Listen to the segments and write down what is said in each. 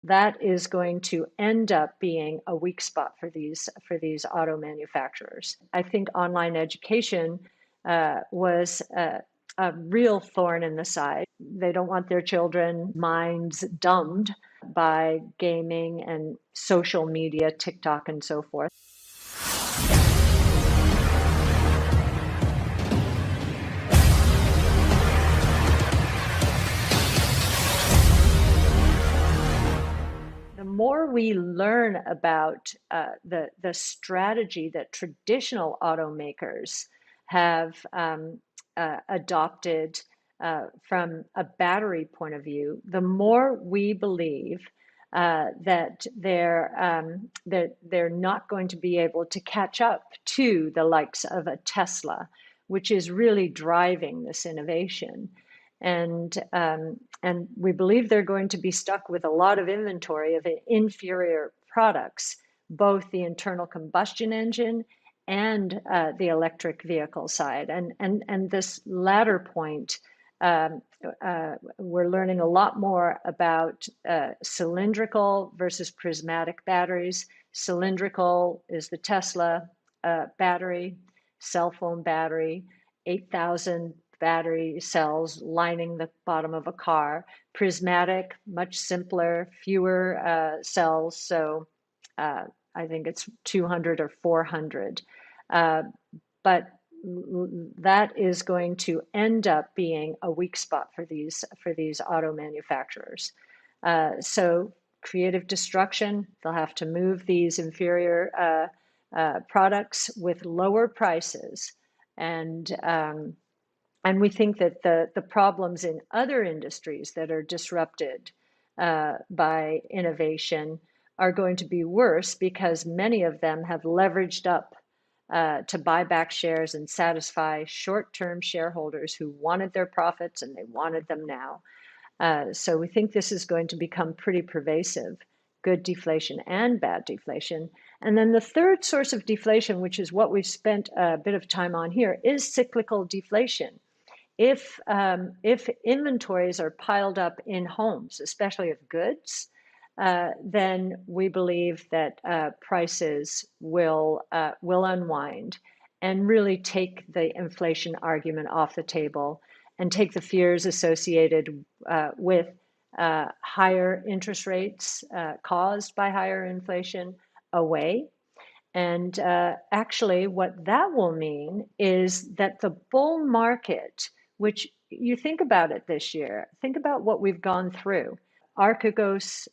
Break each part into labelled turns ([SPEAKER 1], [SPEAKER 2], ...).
[SPEAKER 1] that is going to end up being a weak spot for these auto manufacturers. I think online education was a real thorn in the side. They don't want their children's minds dumbed by gaming and social media, TikTok, and so forth. The more we learn about the strategy that traditional automakers have adopted from a battery point of view, the more we believe that they're not going to be able to catch up to the likes of a Tesla, which is really driving this innovation. And we believe they're going to be stuck with a lot of inventory of inferior products, both the internal combustion engine and the electric vehicle side. And this latter point, we're learning a lot more about cylindrical versus prismatic batteries. Cylindrical is the Tesla battery, cell phone battery, 8,000 battery cells lining the bottom of a car. Prismatic, much simpler, fewer cells. So I think it's 200 or 400. But that is going to end up being a weak spot for these auto manufacturers. So creative destruction, they'll have to move these inferior products with lower prices. And we think that the problems in other industries that are disrupted by innovation are going to be worse because many of them have leveraged up to buy back shares and satisfy short-term shareholders who wanted their profits and they wanted them now. So we think this is going to become pretty pervasive, good deflation and bad deflation. And then the third source of deflation, which is what we've spent a bit of time on here, is cyclical deflation. If inventories are piled up in homes, especially of goods, then we believe that prices will unwind and really take the inflation argument off the table and take the fears associated with higher interest rates caused by higher inflation away. And actually, what that will mean is that the bull market, which you think about it this year, think about what we've gone through. Archegos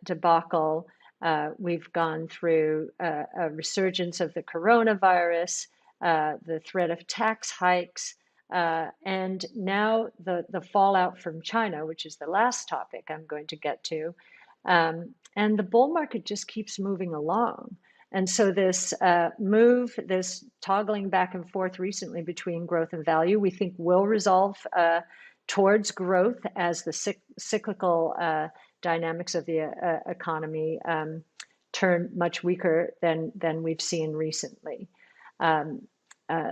[SPEAKER 1] debacle, we've gone through a resurgence of the coronavirus, the threat of tax hikes, and now the fallout from China, which is the last topic I'm going to get to. And the bull market just keeps moving along. And so this this toggling back and forth recently between growth and value, we think will resolve towards growth as the cyclical dynamics of the economy turn much weaker than we've seen recently.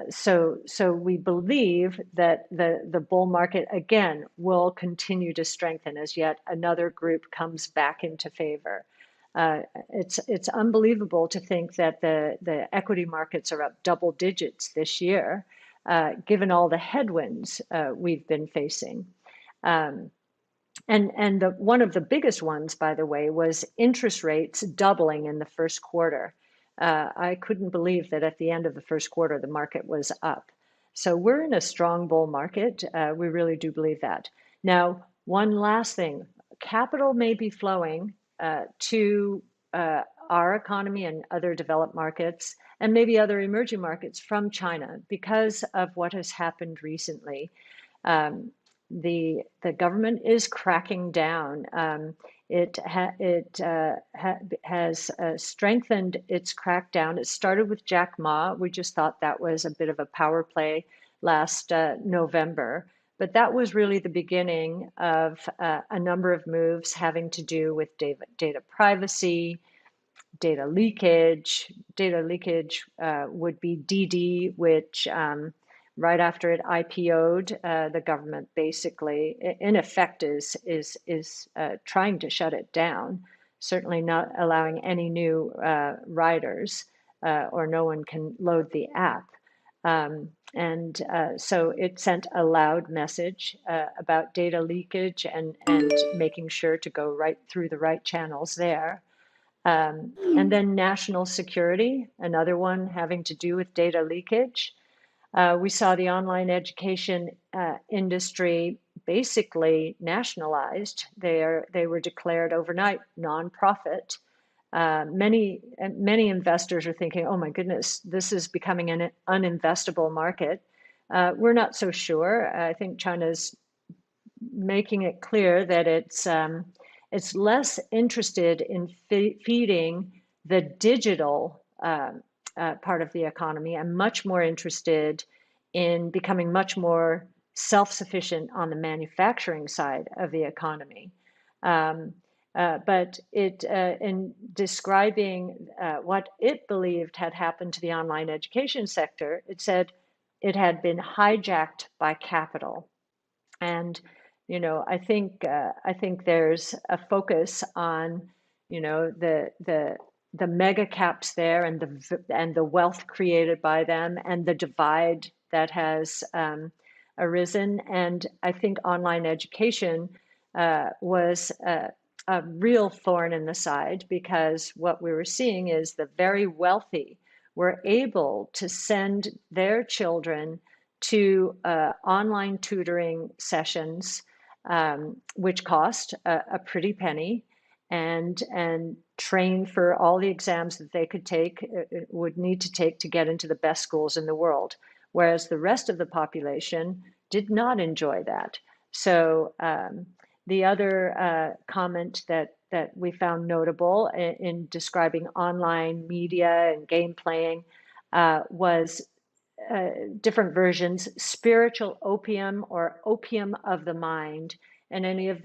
[SPEAKER 1] So we believe that the bull market, again, will continue to strengthen as yet another group comes back into favor. It's unbelievable to think that the equity markets are up double digits this year, given all the headwinds we've been facing. And one of the biggest ones, by the way, was interest rates doubling in the first quarter. I couldn't believe that at the end of the first quarter, the market was up. So we're in a strong bull market. We really do believe that. Now, one last thing, capital may be flowing to our economy and other developed markets and maybe other emerging markets from China because of what has happened recently. The government is cracking down. It has strengthened its crackdown. It started with Jack Ma. We just thought that was a bit of a power play last November. But that was really the beginning of a number of moves having to do with data privacy, data leakage. Data leakage would be DD, right after it IPO'd, the government basically, in effect, is trying to shut it down. Certainly not allowing any new riders, or no one can load the app. And so it sent a loud message about data leakage and making sure to go right through the right channels there. And then national security, another one having to do with data leakage. We saw the online education industry basically nationalized. They were declared overnight nonprofit. Many investors are thinking, oh my goodness, this is becoming an uninvestable market. We're not so sure. I think China's making it clear that it's less interested in feeding the digital part of the economy and much more interested in becoming much more self-sufficient on the manufacturing side of the economy. But in describing what it believed had happened to the online education sector, it said it had been hijacked by capital. And I think there's a focus on the mega caps there and the wealth created by them and the divide that has arisen. And I think online education was a real thorn in the side, because what we were seeing is the very wealthy were able to send their children to online tutoring sessions, which cost a pretty penny, and train for all the exams that they could take, would need to take to get into the best schools in the world, whereas the rest of the population did not enjoy that. So the other comment that we found notable in describing online media and game playing was different versions, spiritual opium or opium of the mind. And any of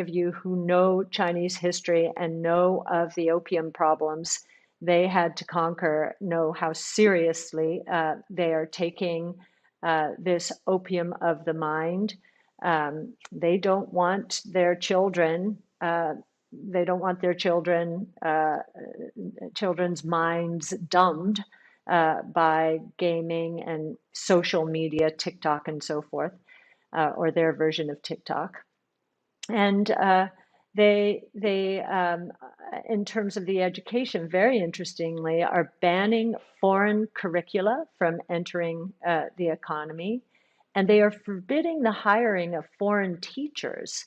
[SPEAKER 1] you who know Chinese history and know of the opium problems they had to conquer, know how seriously they are taking this opium of the mind. They don't want their children. They don't want their children's minds dumbed by gaming and social media, TikTok and so forth, or their version of TikTok. And they in terms of the education, very interestingly, are banning foreign curricula from entering the economy, and they are forbidding the hiring of foreign teachers.